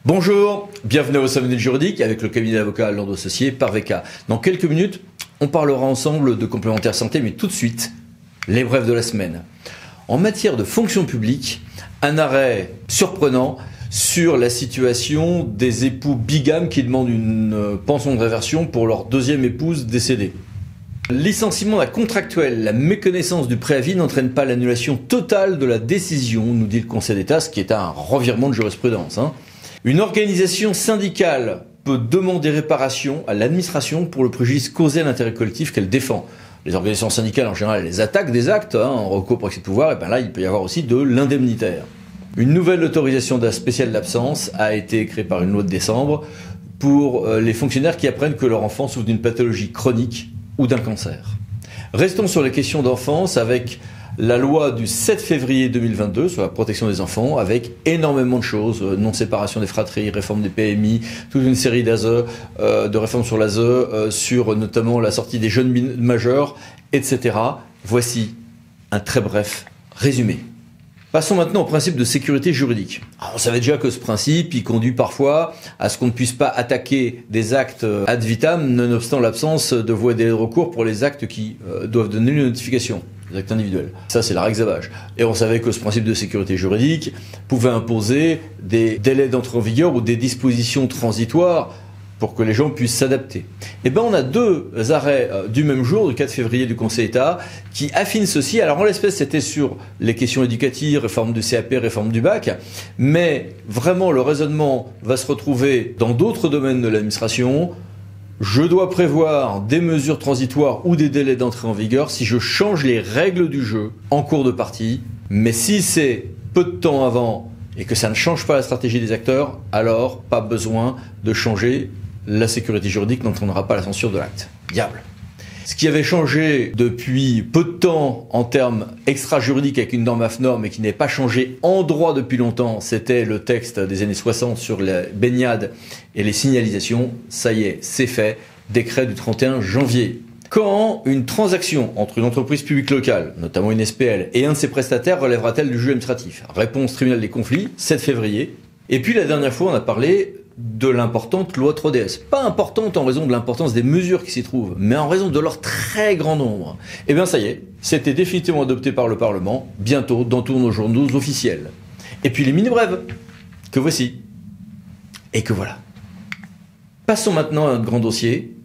Bonjour, bienvenue au 5 minutes juridiques avec le cabinet d'avocats Lando Associés par VK. Dans quelques minutes, on parlera ensemble de complémentaire santé, mais tout de suite, les brèves de la semaine. En matière de fonction publique, un arrêt surprenant sur la situation des époux bigames qui demandent une pension de réversion pour leur deuxième épouse décédée. Licenciement d'un contractuel, la méconnaissance du préavis n'entraîne pas l'annulation totale de la décision, nous dit le Conseil d'État, ce qui est un revirement de jurisprudence. Une organisation syndicale peut demander réparation à l'administration pour le préjudice causé à l'intérêt collectif qu'elle défend. Les organisations syndicales, en général, elles attaquent des actes en recours pour excès de pouvoir, et bien là, il peut y avoir aussi de l'indemnitaire. Une nouvelle autorisation spéciale d'absence a été créée par une loi de décembre pour les fonctionnaires qui apprennent que leur enfant souffre d'une pathologie chronique ou d'un cancer. Restons sur les questions d'enfance avec la loi du 7 février 2022 sur la protection des enfants, avec énormément de choses, non-séparation des fratries, réforme des PMI, toute une série d'ASE, de réformes sur l'ASE, sur notamment la sortie des jeunes majeurs, etc. Voici un très bref résumé. Passons maintenant au principe de sécurité juridique. Alors, on savait déjà que ce principe, il conduit parfois à ce qu'on ne puisse pas attaquer des actes ad vitam, nonobstant l'absence de voies de recours pour les actes qui doivent donner une notification. Les actes individuels. Ça, c'est la règle Savage. Et on savait que ce principe de sécurité juridique pouvait imposer des délais d'entrée en vigueur ou des dispositions transitoires pour que les gens puissent s'adapter. Et ben, on a deux arrêts du même jour, du 4 février du Conseil d'État, qui affinent ceci. Alors, en l'espèce, c'était sur les questions éducatives, réforme du CAP, réforme du bac, mais vraiment, le raisonnement va se retrouver dans d'autres domaines de l'administration. Je dois prévoir des mesures transitoires ou des délais d'entrée en vigueur si je change les règles du jeu en cours de partie. Mais si c'est peu de temps avant et que ça ne change pas la stratégie des acteurs, alors pas besoin de changer. La sécurité juridique n'entraînera pas la censure de l'acte. Diable. Ce qui avait changé depuis peu de temps en termes extra-juridiques avec une norme AFNOR, mais qui n'avait pas changé en droit depuis longtemps, c'était le texte des années 60 sur les baignades et les signalisations. Ça y est, c'est fait. Décret du 31 janvier. Quand une transaction entre une entreprise publique locale, notamment une SPL, et un de ses prestataires relèvera-t-elle du juge administratif? Réponse tribunal des conflits, 7 février. Et puis la dernière fois, on a parlé de l'importante loi 3DS. Pas importante en raison de l'importance des mesures qui s'y trouvent, mais en raison de leur très grand nombre. Eh bien ça y est, c'était définitivement adopté par le Parlement, bientôt dans tous nos journaux officiels. Et puis les mini-brèves, que voici. Et que voilà. Passons maintenant à notre grand dossier,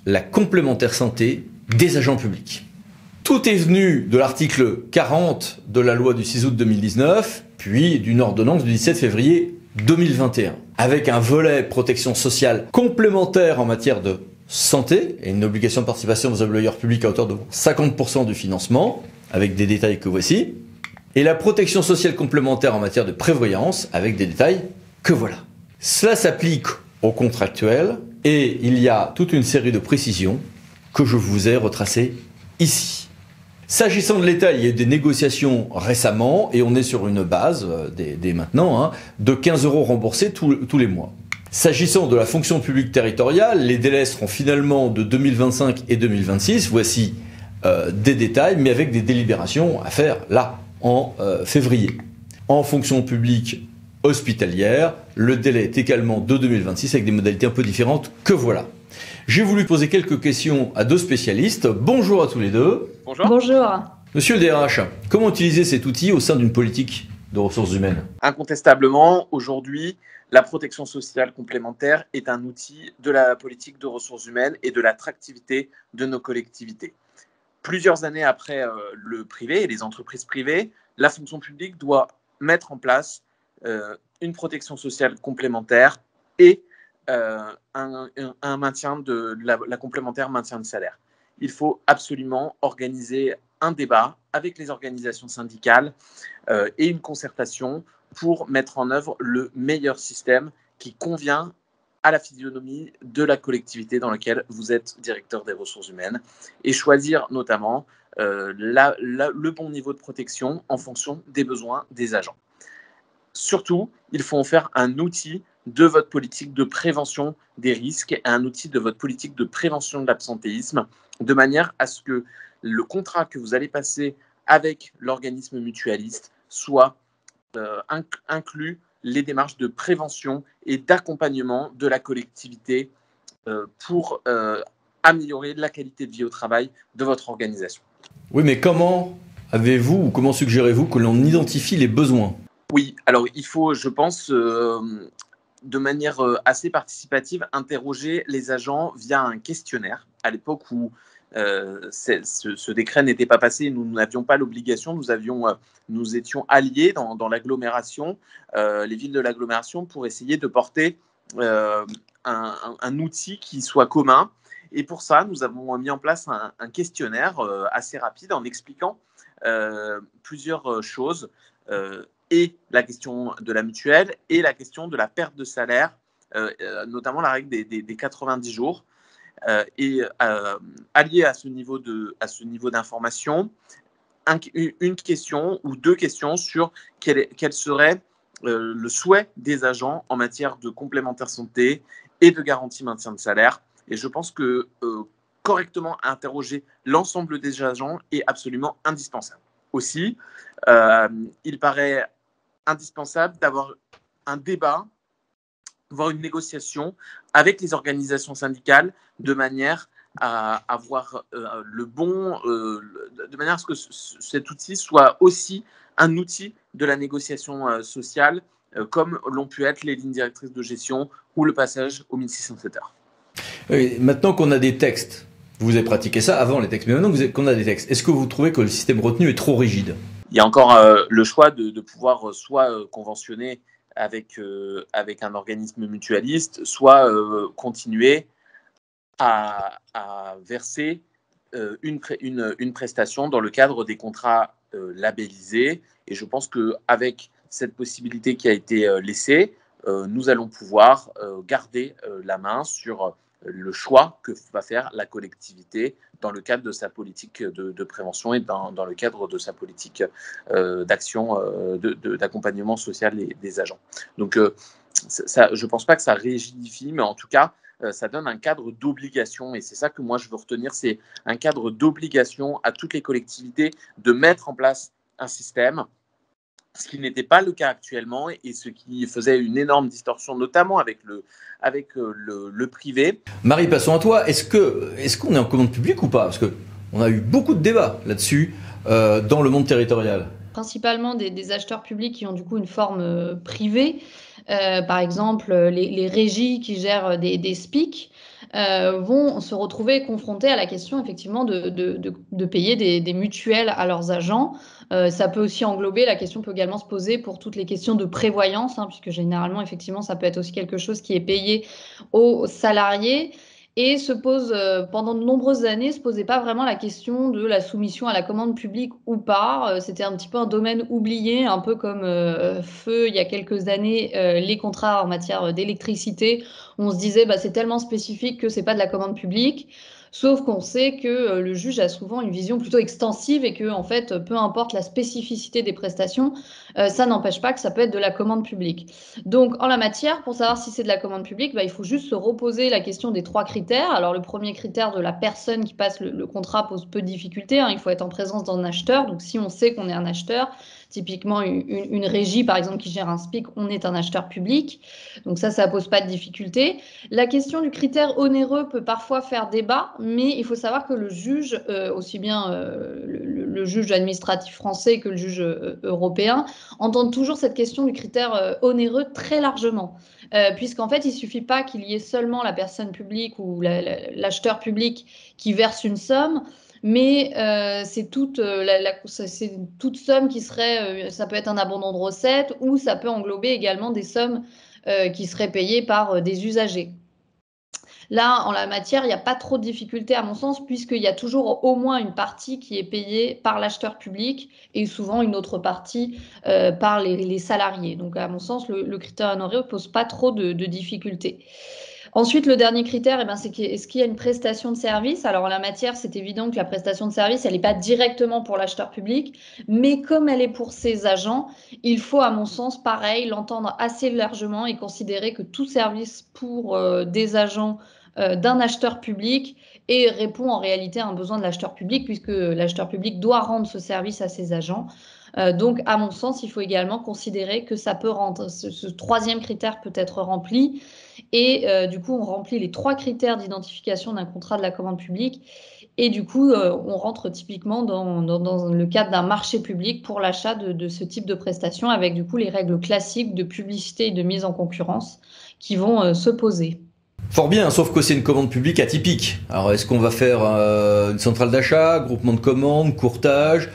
la complémentaire santé des agents publics. Tout est venu de l'article 40 de la loi du 6 août 2019, puis d'une ordonnance du 17 février 2021, avec un volet protection sociale complémentaire en matière de santé et une obligation de participation aux employeurs publics à hauteur de 50% du financement, avec des détails que voici, et la protection sociale complémentaire en matière de prévoyance, avec des détails que voilà. Cela s'applique aux contractuels et il y a toute une série de précisions que je vous ai retracées ici. S'agissant de l'État, il y a eu des négociations récemment et on est sur une base, dès maintenant, de 15 € remboursés tous les mois. S'agissant de la fonction publique territoriale, les délais seront finalement de 2025 et 2026. Voici des détails, mais avec des délibérations à faire là, en février. En fonction publique hospitalière, le délai est également de 2026 avec des modalités un peu différentes que voilà. J'ai voulu poser quelques questions à deux spécialistes. Bonjour à tous les deux. Bonjour. Bonjour. Monsieur le DRH, comment utiliser cet outil au sein d'une politique de ressources humaines? Incontestablement, aujourd'hui, la protection sociale complémentaire est un outil de la politique de ressources humaines et de l'attractivité de nos collectivités. Plusieurs années après le privé et les entreprises privées, la fonction publique doit mettre en place une protection sociale complémentaire et un maintien de la complémentaire maintien de salaire. Il faut absolument organiser un débat avec les organisations syndicales et une concertation pour mettre en œuvre le meilleur système qui convient à la physionomie de la collectivité dans laquelle vous êtes directeur des ressources humaines et choisir notamment le bon niveau de protection en fonction des besoins des agents. Surtout, il faut en faire un outil de votre politique de prévention des risques et un outil de votre politique de prévention de l'absentéisme, de manière à ce que le contrat que vous allez passer avec l'organisme mutualiste soit inclut les démarches de prévention et d'accompagnement de la collectivité pour améliorer la qualité de vie au travail de votre organisation. Oui, mais comment avez-vous ou comment suggérez-vous que l'on identifie les besoins? Oui, alors il faut, je pense, de manière assez participative, interroger les agents via un questionnaire. À l'époque où ce décret n'était pas passé, nous n'avions pas l'obligation, nous étions alliés dans l'agglomération, les villes de l'agglomération, pour essayer de porter un outil qui soit commun. Et pour ça, nous avons mis en place un questionnaire assez rapide en expliquant plusieurs choses. Et la question de la mutuelle et la question de la perte de salaire, notamment la règle des 90 jours. Et allié à ce niveau d'information, une question ou deux questions sur quel serait le souhait des agents en matière de complémentaire santé et de garantie maintien de salaire. Et je pense que correctement interroger l'ensemble des agents est absolument indispensable. Aussi, il paraît indispensable d'avoir un débat, voire une négociation avec les organisations syndicales de manière à avoir de manière à ce que cet outil soit aussi un outil de la négociation sociale, comme l'ont pu être les lignes directrices de gestion ou le passage au 1607 heures. Maintenant qu'on a des textes, vous avez pratiqué ça avant les textes, mais maintenant qu'on a des textes, est-ce que vous trouvez que le système retenu est trop rigide? Il y a encore le choix de pouvoir soit conventionner avec un organisme mutualiste, soit continuer à verser une prestation dans le cadre des contrats labellisés. Et je pense qu'avec cette possibilité qui a été laissée, nous allons pouvoir garder la main sur le choix que va faire la collectivité dans le cadre de sa politique de prévention et dans le cadre de sa politique d'action, d'accompagnement social des agents. Donc, je ne pense pas que ça rigidifie, mais en tout cas, ça donne un cadre d'obligation. Et c'est ça que moi, je veux retenir, c'est un cadre d'obligation à toutes les collectivités de mettre en place un système, ce qui n'était pas le cas actuellement et ce qui faisait une énorme distorsion, notamment avec le privé. Marie, passons à toi. Est-ce qu'on est en commande publique ou pas? Parce qu'on a eu beaucoup de débats là-dessus dans le monde territorial. Principalement des acheteurs publics qui ont du coup une forme privée. Par exemple, les régies qui gèrent des SPIC vont se retrouver confrontés à la question effectivement de payer des mutuelles à leurs agents. Ça peut aussi englober, la question peut également se poser pour toutes les questions de prévoyance, puisque généralement, effectivement, ça peut être aussi quelque chose qui est payé aux salariés. Et se pose, pendant de nombreuses années, se posait pas vraiment la question de la soumission à la commande publique ou pas. C'était un petit peu un domaine oublié, un peu comme feu il y a quelques années, les contrats en matière d'électricité. On se disait, c'est tellement spécifique que c'est pas de la commande publique. Sauf qu'on sait que le juge a souvent une vision plutôt extensive et que, en fait, peu importe la spécificité des prestations, ça n'empêche pas que ça peut être de la commande publique. Donc, en la matière, pour savoir si c'est de la commande publique, il faut juste se reposer la question des 3 critères. Alors, le premier critère de la personne qui passe le contrat pose peu de difficultés. Il faut être en présence d'un acheteur. Donc, si on sait qu'on est un acheteur, typiquement une régie, par exemple, qui gère un SPIC, on est un acheteur public. Donc ça ne pose pas de difficulté. La question du critère onéreux peut parfois faire débat, mais il faut savoir que le juge, aussi bien le juge administratif français que le juge européen, entendent toujours cette question du critère onéreux très largement. Puisqu'en fait, il ne suffit pas qu'il y ait seulement la personne publique ou l'acheteur public qui verse une somme, mais c'est toute somme qui serait, ça peut être un abandon de recettes ou ça peut englober également des sommes qui seraient payées par des usagers. Là, en la matière, il n'y a pas trop de difficultés à mon sens, puisqu'il y a toujours au moins une partie qui est payée par l'acheteur public et souvent une autre partie par les salariés. Donc, à mon sens, le critère honoré ne pose pas trop de difficultés. Ensuite, le dernier critère, c'est est-ce qu'il y a une prestation de service? Alors, en la matière, c'est évident que la prestation de service, elle n'est pas directement pour l'acheteur public, mais comme elle est pour ses agents, il faut, à mon sens, pareil, l'entendre assez largement et considérer que tout service pour des agents d'un acheteur public et répond en réalité à un besoin de l'acheteur public, puisque l'acheteur public doit rendre ce service à ses agents. Donc, à mon sens, il faut également considérer que ça peut rendre, ce troisième critère peut être rempli. Et du coup, on remplit les 3 critères d'identification d'un contrat de la commande publique. Et du coup, on rentre typiquement dans le cadre d'un marché public pour l'achat de ce type de prestations, avec du coup les règles classiques de publicité et de mise en concurrence qui vont se poser. Fort bien, sauf que c'est une commande publique atypique. Alors, est-ce qu'on va faire une centrale d'achat, groupement de commandes, courtage,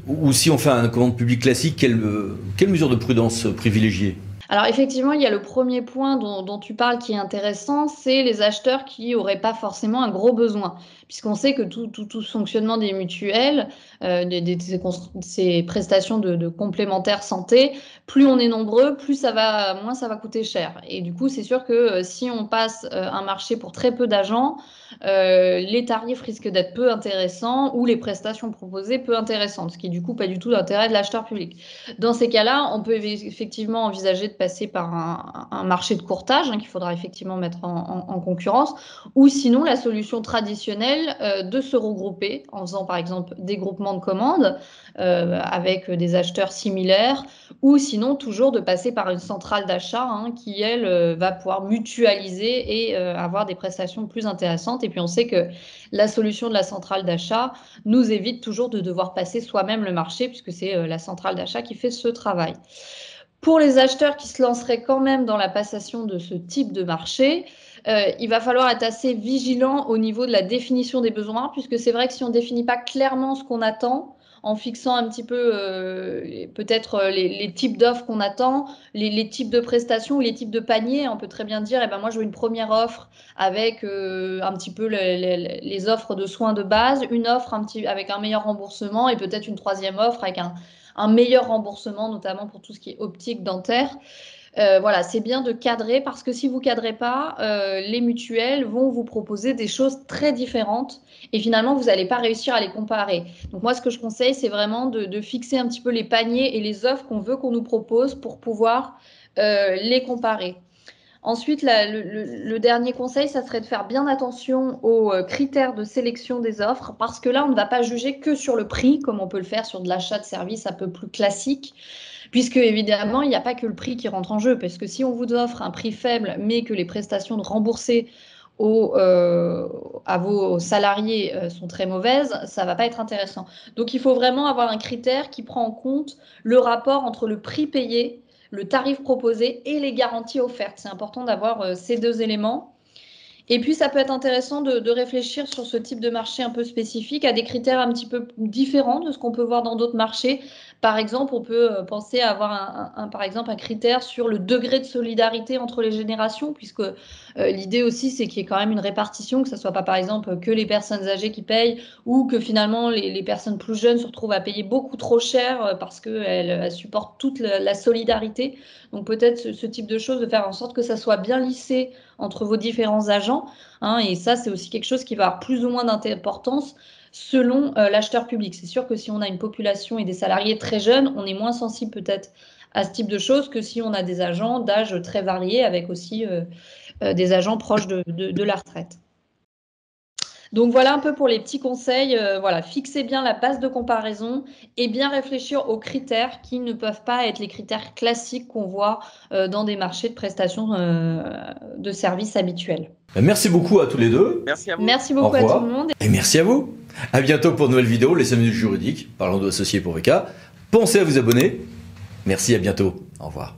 ou si on fait une commande publique classique, quelle mesure de prudence privilégier? Alors effectivement, il y a le premier point dont tu parles qui est intéressant, c'est les acheteurs qui n'auraient pas forcément un gros besoin, puisqu'on sait que tout fonctionnement des mutuelles, ces prestations de complémentaires santé, plus on est nombreux, moins ça va coûter cher. Et du coup, c'est sûr que si on passe un marché pour très peu d'agents, les tarifs risquent d'être peu intéressants ou les prestations proposées peu intéressantes, ce qui est du coup pas du tout l'intérêt de l'acheteur public. Dans ces cas-là, on peut effectivement envisager de passer par un marché de courtage qu'il faudra effectivement mettre en concurrence, ou sinon la solution traditionnelle de se regrouper en faisant par exemple des groupements de commandes avec des acheteurs similaires, ou sinon toujours de passer par une centrale d'achat qui, elle, va pouvoir mutualiser et avoir des prestations plus intéressantes. Et puis on sait que la solution de la centrale d'achat nous évite toujours de devoir passer soi-même le marché, puisque c'est la centrale d'achat qui fait ce travail. Pour les acheteurs qui se lanceraient quand même dans la passation de ce type de marché, il va falloir être assez vigilant au niveau de la définition des besoins, puisque c'est vrai que si on ne définit pas clairement ce qu'on attend, en fixant un petit peu peut-être les types d'offres qu'on attend, les types de prestations ou les types de paniers, on peut très bien dire, moi je veux une première offre avec un petit peu les offres de soins de base, une offre avec un meilleur remboursement et peut-être une troisième offre avec un meilleur remboursement, notamment pour tout ce qui est optique, dentaire. Voilà, c'est bien de cadrer, parce que si vous ne cadrez pas, les mutuelles vont vous proposer des choses très différentes et finalement, vous n'allez pas réussir à les comparer. Donc moi, ce que je conseille, c'est vraiment de fixer un petit peu les paniers et les offres qu'on veut qu'on nous propose pour pouvoir les comparer. Ensuite, le dernier conseil, ça serait de faire bien attention aux critères de sélection des offres, parce que là, on ne va pas juger que sur le prix, comme on peut le faire sur de l'achat de services un peu plus classique, puisque évidemment, il n'y a pas que le prix qui rentre en jeu, parce que si on vous offre un prix faible, mais que les prestations remboursées à vos salariés sont très mauvaises, ça ne va pas être intéressant. Donc, il faut vraiment avoir un critère qui prend en compte le rapport entre le prix payé, le tarif proposé et les garanties offertes. C'est important d'avoir ces 2 éléments. Et puis, ça peut être intéressant de réfléchir sur ce type de marché un peu spécifique à des critères un petit peu différents de ce qu'on peut voir dans d'autres marchés. Par exemple, on peut penser à avoir par exemple un critère sur le degré de solidarité entre les générations, puisque l'idée aussi, c'est qu'il y ait quand même une répartition, que ce ne soit pas par exemple que les personnes âgées qui payent, ou que finalement les personnes plus jeunes se retrouvent à payer beaucoup trop cher parce qu'elles supportent toute la solidarité. Donc peut-être ce type de choses, de faire en sorte que ça soit bien lissé entre vos différents agents. Et ça, c'est aussi quelque chose qui va avoir plus ou moins d'importance selon l'acheteur public. C'est sûr que si on a une population et des salariés très jeunes, on est moins sensible peut-être à ce type de choses que si on a des agents d'âge très variés, avec aussi des agents proches de la retraite. Donc voilà un peu pour les petits conseils. Voilà, fixez bien la base de comparaison et bien réfléchir aux critères qui ne peuvent pas être les critères classiques qu'on voit dans des marchés de prestations de services habituels. Merci beaucoup à tous les deux. Merci à vous. Merci beaucoup à tout le monde. Et merci à vous. À bientôt pour une nouvelle vidéo, les 5 minutes juridiques, parlons de associés pour VK. Pensez à vous abonner. Merci, à bientôt. Au revoir.